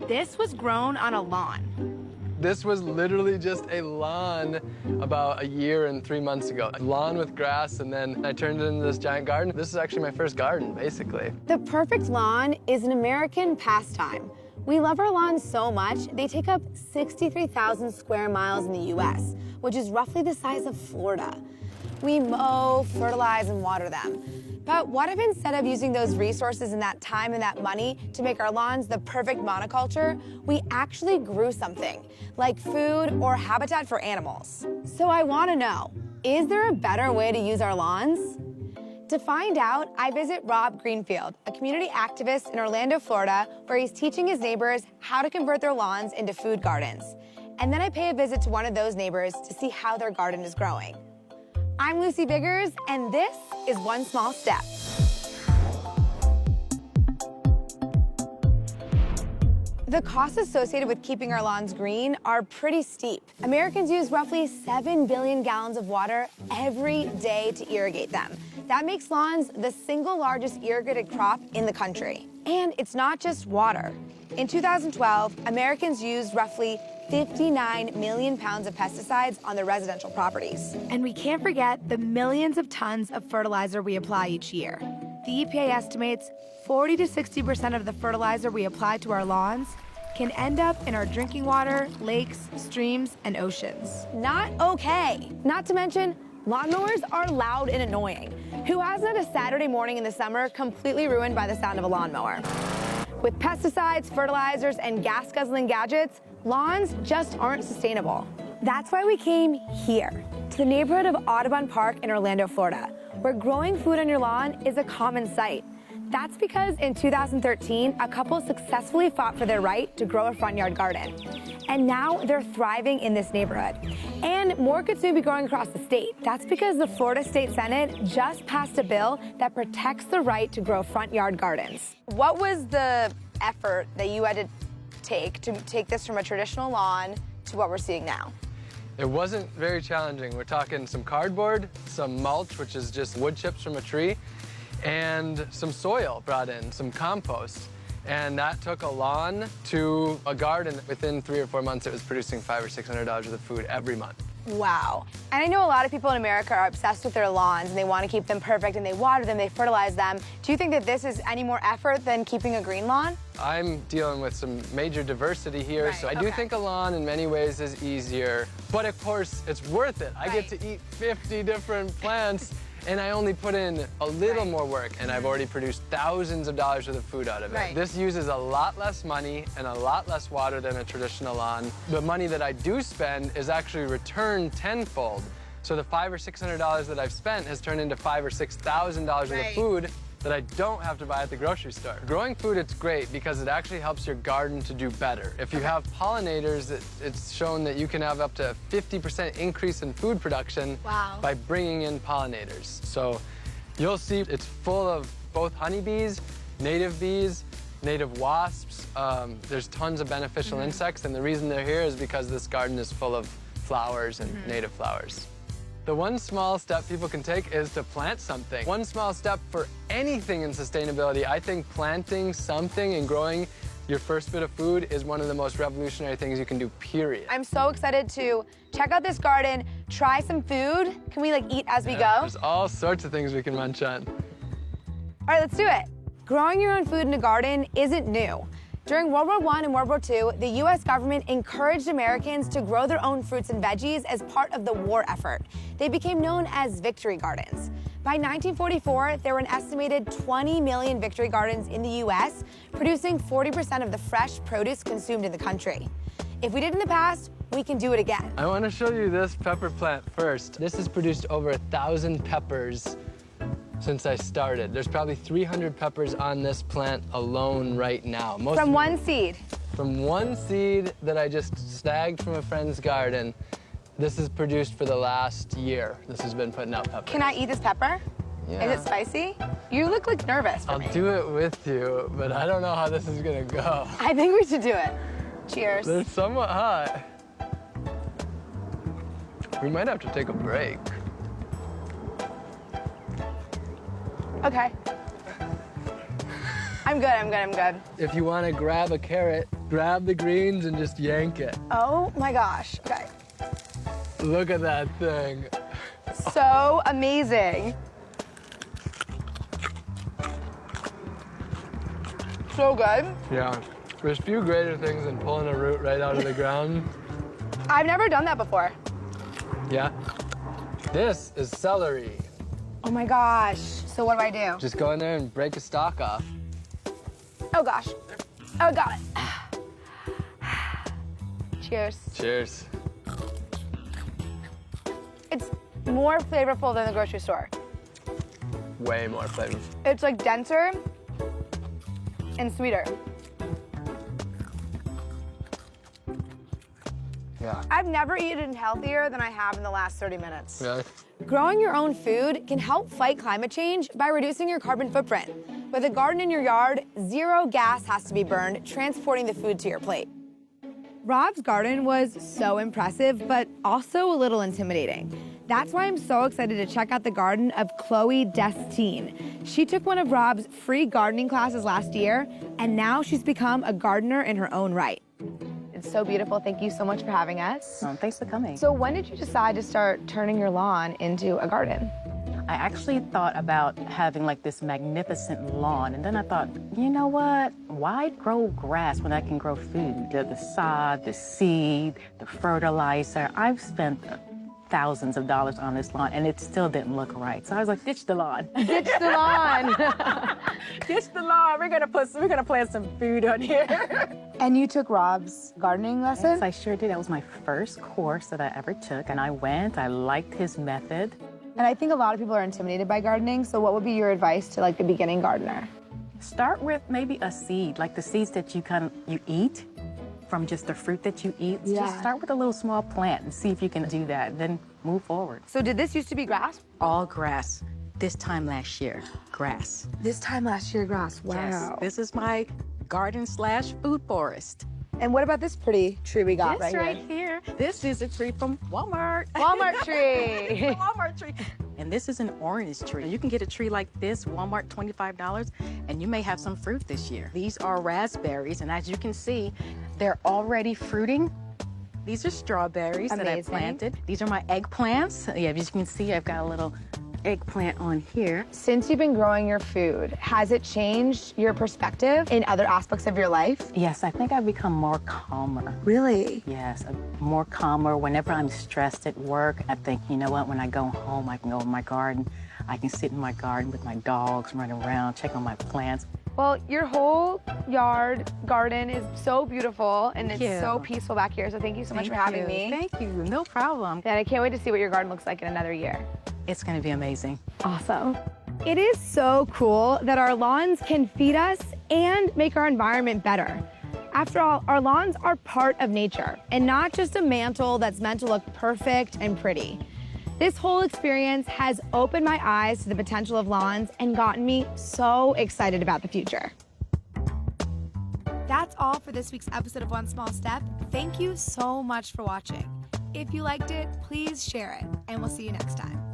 this was grown on a lawn. This was literally just a lawn about a year and 3 months ago. A lawn with grass, and then I turned it into this giant garden. This is actually my first garden, basically. The perfect lawn is an American pastime. We love our lawns so much, they take up 63,000 square miles in the U.S., which is roughly the size of Florida. We mow, fertilize, and water them. But what if instead of using those resources and that time and that money to make our lawns the perfect monoculture, we actually grew something, like food or habitat for animals? So I want to know, is there a better way to use our lawns? To find out, I visit Rob Greenfield, a community activist in Orlando, Florida, where he's teaching his neighbors how to convert their lawns into food gardens. And then I pay a visit to one of those neighbors to see how their garden is growing. I'm Lucy Biggers, and this is One Small Step. The costs associated with keeping our lawns green are pretty steep. Americans use roughly 7 billion gallons of water every day to irrigate them. That makes lawns the single largest irrigated crop in the country. And it's not just water. In 2012, Americans used roughly 59 million pounds of pesticides on their residential properties. And we can't forget the millions of tons of fertilizer we apply each year. The EPA estimates 40 to 60% of the fertilizer we apply to our lawns can end up in our drinking water, lakes, streams, and oceans. Not okay. Not to mention, lawnmowers are loud and annoying. Who hasn't had a Saturday morning in the summer completely ruined by the sound of a lawnmower? With pesticides, fertilizers, and gas-guzzling gadgets, lawns just aren't sustainable. That's why we came here, to the neighborhood of Audubon Park in Orlando, Florida, where growing food on your lawn is a common sight. That's because in 2013, a couple successfully fought for their right to grow a front yard garden. And now they're thriving in this neighborhood. And more could soon be growing across the state. That's because the Florida State Senate just passed a bill that protects the right to grow front yard gardens. What was the effort that you had to take this from a traditional lawn to what we're seeing now? It wasn't very challenging. We're talking some cardboard, some mulch, which is just wood chips from a tree, and some soil brought in, some compost. And that took a lawn to a garden. Within 3 or 4 months, it was producing $500 or $600 worth of food every month. Wow. And I know a lot of people in America are obsessed with their lawns and they want to keep them perfect and they water them, they fertilize them. Do you think that this is any more effort than keeping a green lawn? I'm dealing with some major diversity here, so I do think a lawn in many ways is easier. But of course, it's worth it. I get to eat 50 different plants and I only put in a little more work, and I've already produced thousands of dollars worth of food out of it. This uses a lot less money and a lot less water than a traditional lawn. The money that I do spend is actually returned tenfold. So the $500 or $600 that I've spent has turned into $5,000 or $6,000 worth of food that I don't have to buy at the grocery store. Growing food, it's great because it actually helps your garden to do better. If you have pollinators, it's shown that you can have up to a 50% increase in food production by bringing in pollinators. So you'll see it's full of both honeybees, native wasps. There's tons of beneficial insects, and the reason they're here is because this garden is full of flowers and native flowers. The one small step people can take is to plant something. One small step for anything in sustainability. I think planting something and growing your first bit of food is one of the most revolutionary things you can do, period. I'm so excited to check out this garden, try some food. Can we eat as we go? There's all sorts of things we can munch on. All right, let's do it. Growing your own food in a garden isn't new. During World War I and World War II, the U.S. government encouraged Americans to grow their own fruits and veggies as part of the war effort. They became known as victory gardens. By 1944, there were an estimated 20 million victory gardens in the U.S., producing 40% of the fresh produce consumed in the country. If we did in the past, we can do it again. I want to show you this pepper plant first. This has produced over 1,000 peppers since I started. There's probably 300 peppers on this plant alone right now. From one seed? From one seed that I just snagged from a friend's garden. This is produced for the last year. This has been putting out peppers. Can I eat this pepper? Yeah. Is it spicy? You look nervous for me. I'll do it with you, but I don't know how this is gonna go. I think we should do it. Cheers. They're somewhat hot. We might have to take a break. Okay. I'm good. If you want to grab a carrot, grab the greens and just yank it. Oh my gosh. Okay. Look at that thing. So amazing. So good. Yeah. There's few greater things than pulling a root right out of the ground. I've never done that before. Yeah. This is celery. Oh my gosh. So what do I do? Just go in there and break a stalk off. Oh gosh. Oh, got it. Cheers. Cheers. It's more flavorful than the grocery store. Way more flavorful. It's like denser and sweeter. Yeah. I've never eaten healthier than I have in the last 30 minutes. Really? Growing your own food can help fight climate change by reducing your carbon footprint. With a garden in your yard, zero gas has to be burned transporting the food to your plate. Rob's garden was so impressive, but also a little intimidating. That's why I'm so excited to check out the garden of Chloe Destine. She took one of Rob's free gardening classes last year, and now she's become a gardener in her own right. It's so beautiful. Thank you so much for having us. Thanks for coming. So when did you decide to start turning your lawn into a garden? I actually thought about having like this magnificent lawn, and then I thought, you know what? Why grow grass when I can grow food? The sod, the seed, the fertilizer. I've spent thousands of dollars on this lawn, and it still didn't look right. So I was like, ditch the lawn. Ditch the lawn. Ditch the lawn. We're gonna plant some food on here. And you took Rob's gardening lesson? Yes, I sure did. That was my first course that I ever took, and I went. I liked his method. And I think a lot of people are intimidated by gardening, so what would be your advice to like the beginning gardener? Start with maybe a seed, like the seeds that you eat from just the fruit that you eat. Yeah. Just start with a little small plant and see if you can do that, then move forward. So did this used to be grass? All grass. This time last year, grass. This time last year, grass. Wow. Yes. This is my garden/food forest. And what about this pretty tree we got This right right here? here, this is a tree from Walmart. Walmart tree. A Walmart tree. And this is an orange tree. You can get a tree like this, Walmart, $25, and you may have some fruit this year. These are raspberries, and as you can see, they're already fruiting. These are strawberries that I planted. These are my eggplants. Yeah, as you can see, I've got a little eggplant on here. Since you've been growing your food, has it changed your perspective in other aspects of your life? Yes, I think I've become more calmer. Really? Yes, more calmer. Whenever I'm stressed at work, I think, you know what, when I go home, I can go in my garden. I can sit in my garden with my dogs, run around, check on my plants. Well, your whole garden is so beautiful, and it's you. so peaceful back here, so thank you so much for having me. Thank you, no problem. And I can't wait to see what your garden looks like in another year. It's gonna be amazing. Awesome. It is so cool that our lawns can feed us and make our environment better. After all, our lawns are part of nature and not just a mantle that's meant to look perfect and pretty. This whole experience has opened my eyes to the potential of lawns and gotten me so excited about the future. That's all for this week's episode of One Small Step. Thank you so much for watching. If you liked it, please share it, and we'll see you next time.